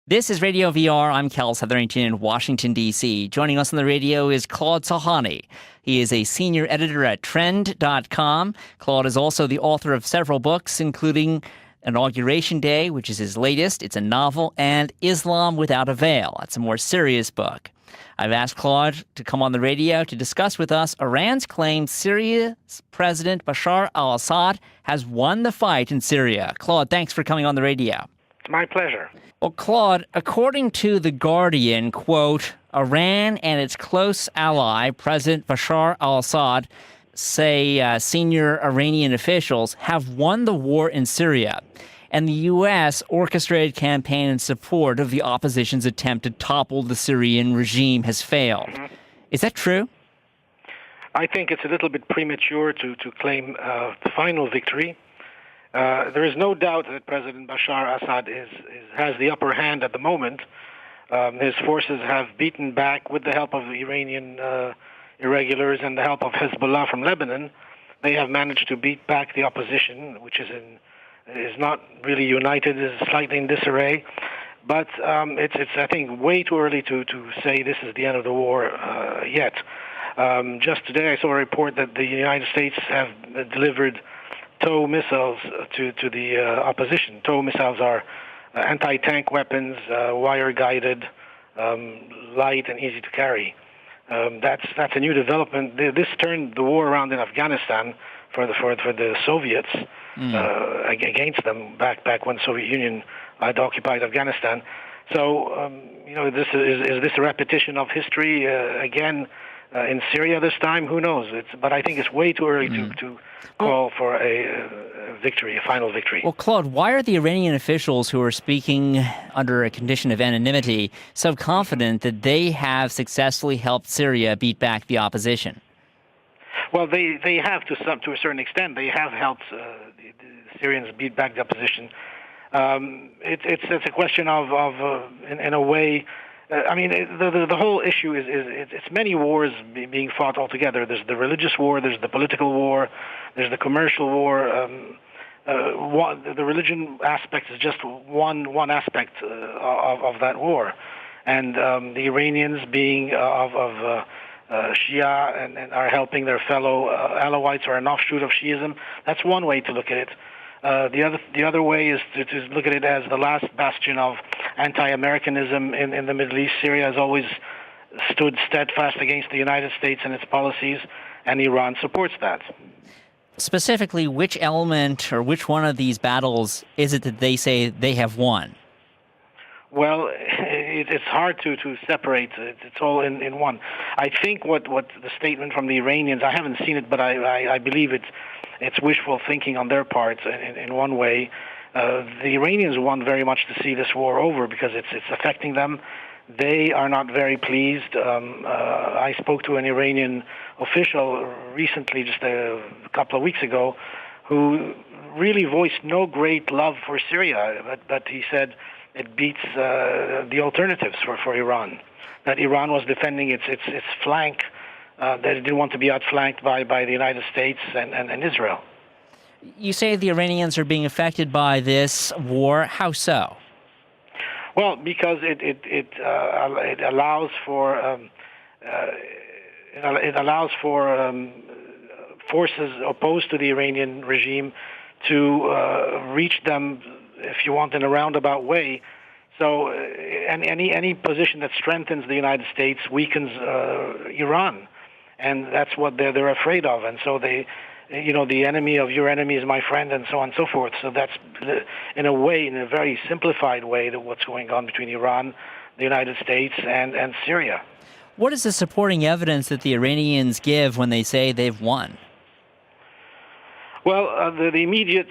This is Radio VR. I'm Cal Southerington in Washington, D.C. Joining us on the radio is Claude Salhani. He is a senior editor at Trend.com. Claude is also the author of several books, including Inauguration Day, which is his latest. It's a novel, and Islam Without a Veil. That's a more serious book. I've asked Claude to come on the radio to discuss with us Iran's claim Syria's President Bashar al-Assad has won the fight in Syria. Claude, thanks for coming on the radio. It's my pleasure. Well, Claude, according to The Guardian, quote, Iran and its close ally, President Bashar al-Assad, say senior Iranian officials, have won the war in Syria. And the U.S. orchestrated campaign in support of the opposition's attempt to topple the Syrian regime has failed. Mm-hmm. Is that true? I think it's a little bit premature to claim the final victory. There is no doubt that President Bashar al-Assad has the upper hand at the moment. His forces have beaten back with the help of the Iranian irregulars and the help of Hezbollah from Lebanon. They have managed to beat back the opposition, which is not really united, is slightly in disarray. But it's I think, way too early to say this is the end of the war yet. Just today I saw a report that the United States have delivered TOW missiles to the opposition. TOW missiles are anti-tank weapons, wire-guided, light and easy to carry. That's a new development. This turned the war around in Afghanistan for the Soviets against them back when the Soviet Union had occupied Afghanistan. So this is this a repetition of history again? In Syria this time, who knows? But I think it's way too early to call for a victory, a final victory. Well, Claude, why are the Iranian officials who are speaking under a condition of anonymity so confident that they have successfully helped Syria beat back the opposition? Well, they have to a certain extent. They have helped the Syrians beat back the opposition. It's a question of in a way. The whole issue is it's many wars being fought altogether. There's the religious war, there's the political war, there's the commercial war. The religion aspect is just one aspect of that war, and the Iranians being of Shia and are helping their fellow Alawites or an offshoot of Shiism. That's one way to look at it. The other way is to look at it as the last bastion of anti-Americanism in the Middle East. Syria has always stood steadfast against the United States and its policies, and Iran supports that. Specifically, which element or which one of these battles is it that they say they have won? Well, it's hard to separate. It's all in one. I think what the statement from the Iranians, I haven't seen it, but I believe it's wishful thinking on their part in one way. The Iranians want very much to see this war over because it's affecting them. They are not very pleased. I spoke to an Iranian official recently, just a couple of weeks ago, who really voiced no great love for Syria, but he said it beats the alternatives for Iran, that Iran was defending its flank, that it didn't want to be outflanked by the United States and Israel. You say the Iranians are being affected by this war. How so? Well, because it allows for forces opposed to the Iranian regime to reach them, if you want, in a roundabout way. So any position that strengthens the United States weakens Iran, and that's what they're afraid of. And so the enemy of your enemy is my friend, and so on and so forth. So that's, in a very simplified way, what's going on between Iran, the United States, and Syria. What is the supporting evidence that the Iranians give when they say they've won? Well, the immediate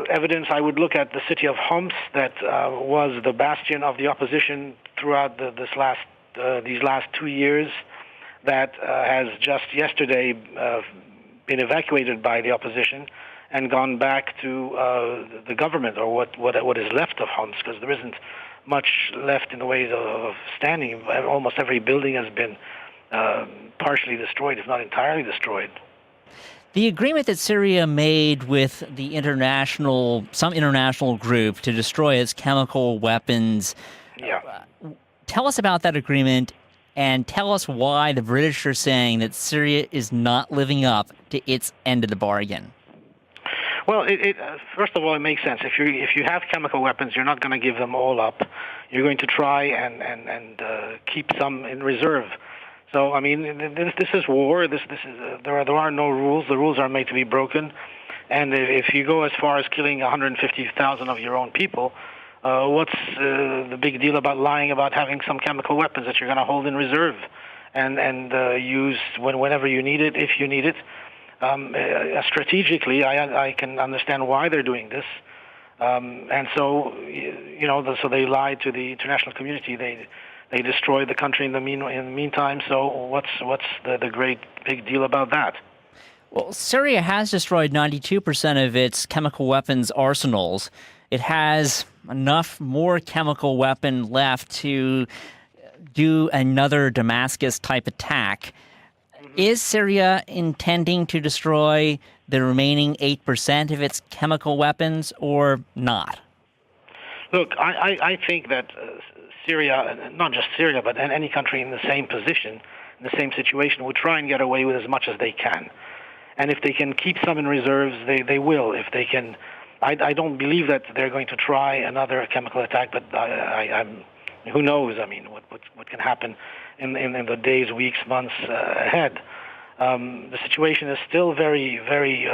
evidence, I would look at the city of Homs, that was the bastion of the opposition throughout these last 2 years, that has just yesterday been evacuated by the opposition and gone back to the government, or what is left of Homs, because there isn't much left in the way of standing. Almost every building has been partially destroyed, if not entirely destroyed. The agreement that Syria made with some international group to destroy its chemical weapons Yeah. Tell us about that agreement and tell us why the British are saying that Syria is not living up to its end of the bargain. Well, first of all, it makes sense. If you have chemical weapons, you're not going to give them all up. You're going to try and keep some in reserve. So, I mean, this is war. This is there are no rules. The rules are made to be broken. And if you go as far as killing 150,000 of your own people, what's the big deal about lying about having some chemical weapons that you're going to hold in reserve and use whenever you need it, if you need it? Strategically, I can understand why they're doing this, and so so they lied to the international community. They destroyed the country in the meantime. So what's the great big deal about that? Well, Syria has destroyed 92% of its chemical weapons arsenals. It has enough more chemical weapon left to do another Damascus-type attack. Is Syria intending to destroy the remaining 8% of its chemical weapons or not? Look, I think that Syria, not just Syria, but any country in the same position, in the same situation, would try and get away with as much as they can. And if they can keep some in reserves, they will. If they can, I don't believe that they're going to try another chemical attack, but I'm who knows? I mean, what can happen in the days, weeks, months ahead? The situation is still very, very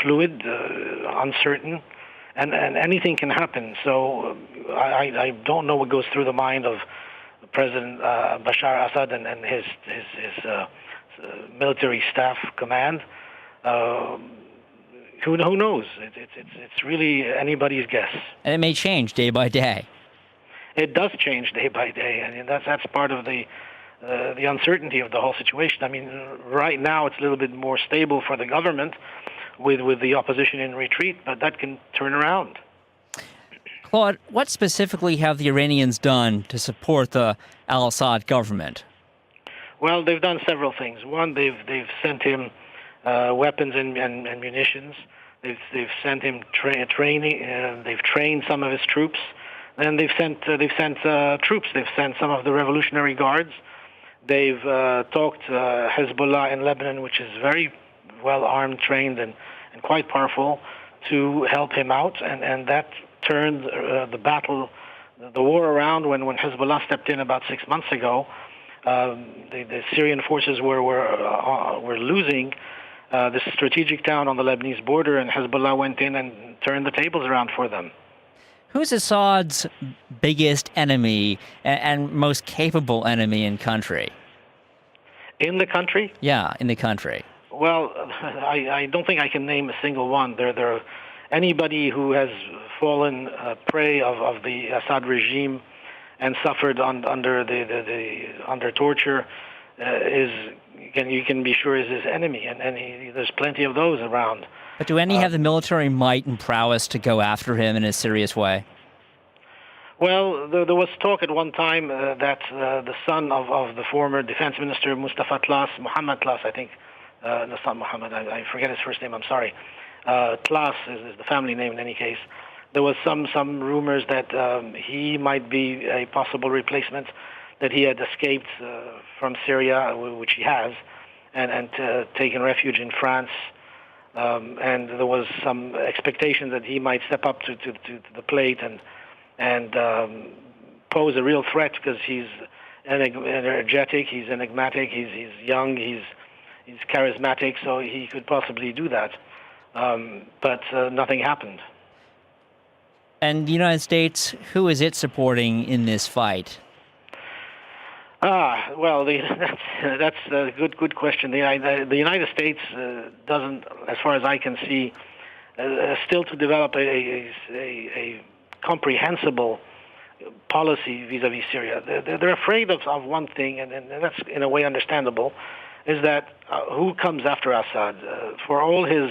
fluid, uncertain, and anything can happen. So I don't know what goes through the mind of President Bashar Assad and his military staff command. Who knows? It's really anybody's guess. And it may change day by day. It does change day by day, and that's part of the uncertainty of the whole situation. I mean, right now it's a little bit more stable for the government with the opposition in retreat, but that can turn around. Claude, what specifically have the Iranians done to support the al-Assad government? Well, they've done several things. One, they've sent him weapons and munitions. They've sent him training. They've trained some of his troops. Then they've sent troops. They've sent some of the Revolutionary Guards. They've talked Hezbollah in Lebanon, which is very well armed, trained, and quite powerful, to help him out. And that turned the war around when Hezbollah stepped in about 6 months ago. The Syrian forces were losing this strategic town on the Lebanese border, and Hezbollah went in and turned the tables around for them. Who's Assad's biggest enemy and most capable enemy in country? In the country? Yeah, in the country. Well, I don't think I can name a single one. There anybody who has fallen prey of the Assad regime and suffered under torture you can be sure is his enemy, and there's plenty of those around. But do any have the military might and prowess to go after him in a serious way? Well, there was talk at one time that the son of the former defense minister, Mustafa Tlass, Mohammed Tlass, I think, that's not Mohammed, I forget his first name, I'm sorry. Tlass is the family name in any case. There was some rumors that he might be a possible replacement, that he had escaped from Syria, which he has, and taken refuge in France. And there was some expectation that he might step up to the plate and pose a real threat, because he's energetic, he's enigmatic, he's young, he's charismatic, so he could possibly do that. But nothing happened. And the United States, who is it supporting in this fight? Well, that's a good question. The United States doesn't, as far as I can see, still to develop a comprehensible policy vis-à-vis Syria. They're afraid of one thing, and that's in a way understandable, is that who comes after Assad? For all his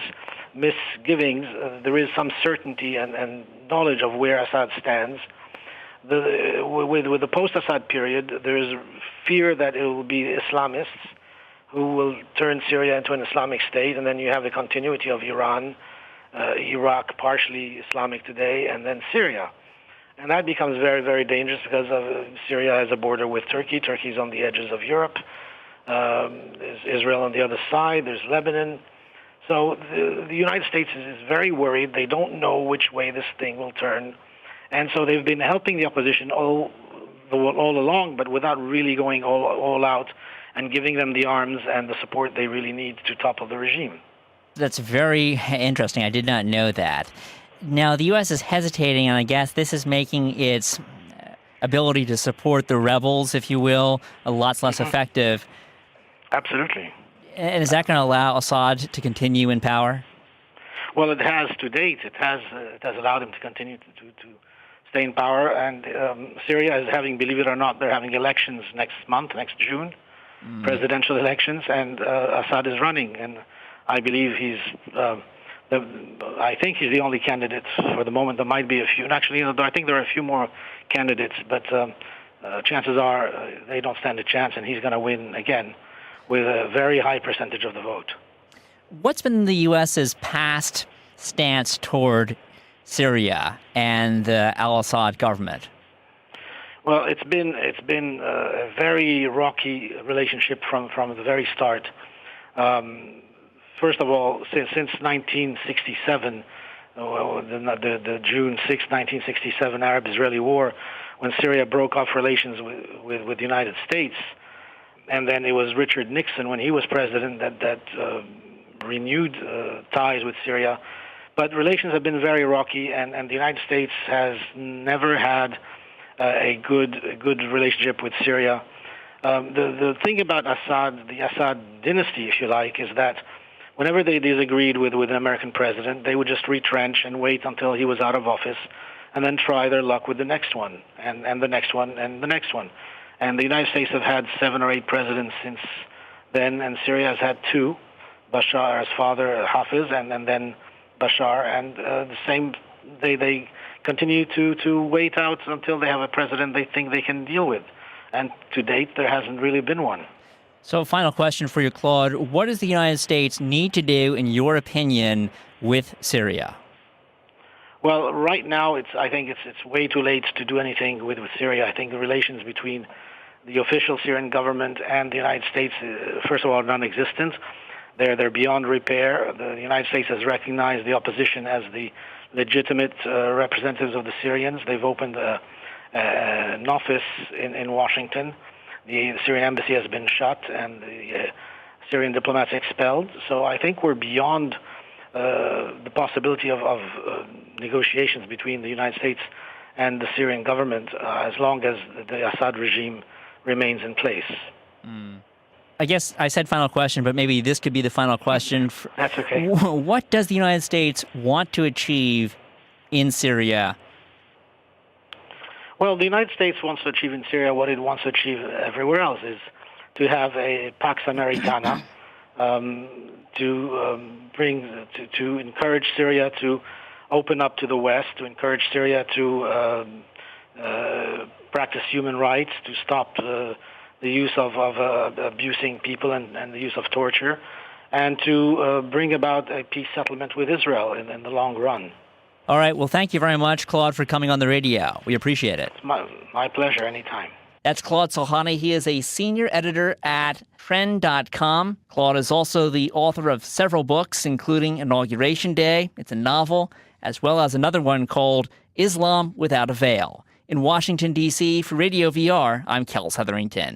misgivings, there is some certainty and knowledge of where Assad stands. With the post-Assad period, there is fear that it will be Islamists who will turn Syria into an Islamic state, and then you have the continuity of Iran, Iraq, partially Islamic today, and then Syria. And that becomes very, very dangerous because Syria has a border with Turkey. Turkey's on the edges of Europe. There's Israel on the other side. There's Lebanon. So the United States is very worried. They don't know which way this thing will turn. And so they've been helping the opposition all along, but without really going all out and giving them the arms and the support they really need to topple the regime. That's very interesting. I did not know that. Now, the U.S. is hesitating, and I guess this is making its ability to support the rebels, if you will, a lot less effective. Absolutely. And is that going to allow Assad to continue in power? Well, it has to date. It has allowed him to continue to stay in power. And Syria is having, believe it or not, they're having elections next June, presidential elections, and Assad is running. And I believe I think he's the only candidate for the moment. There might be a few. And actually, I think there are a few more candidates, but chances are they don't stand a chance, and he's going to win again with a very high percentage of the vote. What's been the U.S.'s past stance toward Syria and the al-Assad government? Well, it's been a very rocky relationship from the very start. First of all, since 1967, the June 6, 1967 Arab-Israeli War, when Syria broke off relations with the United States, and then it was Richard Nixon, when he was president, that renewed ties with Syria. But relations have been very rocky, and the United States has never had a good relationship with Syria. The thing about Assad, the Assad dynasty, if you like, is that whenever they disagreed with an American president, they would just retrench and wait until he was out of office, and then try their luck with the next one, and the next one, and the next one. And the United States have had 7 or 8 presidents since then, and Syria has had 2, Bashar's father, Hafiz, and then Bashar, and the same, they continue to wait out until they have a president they think they can deal with. And to date, there hasn't really been one. So, final question for you, Claude. What does the United States need to do, in your opinion, with Syria? Well, right now, I think it's way too late to do anything with Syria. I think the relations between the official Syrian government and the United States, first of all, are non-existent. They're beyond repair. The United States has recognized the opposition as the legitimate representatives of the Syrians. They've opened an office in Washington. The Syrian embassy has been shut, and the Syrian diplomats expelled. So I think we're beyond the possibility of negotiations between the United States and the Syrian government as long as the Assad regime remains in place. I guess I said final question, but maybe this could be the final question. That's okay. What does the United States want to achieve in Syria? Well, the United States wants to achieve in Syria what it wants to achieve everywhere else, is to have a Pax Americana, to encourage Syria to open up to the West, to encourage Syria to practice human rights, to stop the use of abusing people and the use of torture, and to bring about a peace settlement with Israel in the long run. All right. Well, thank you very much, Claude, for coming on the radio. We appreciate it. It's my pleasure, anytime. That's Claude Salhani. He is a senior editor at trend.com. Claude is also the author of several books, including Inauguration Day. It's a novel, as well as another one called Islam Without a Veil. In Washington, D.C., for Radio VR, I'm Kel Hetherington.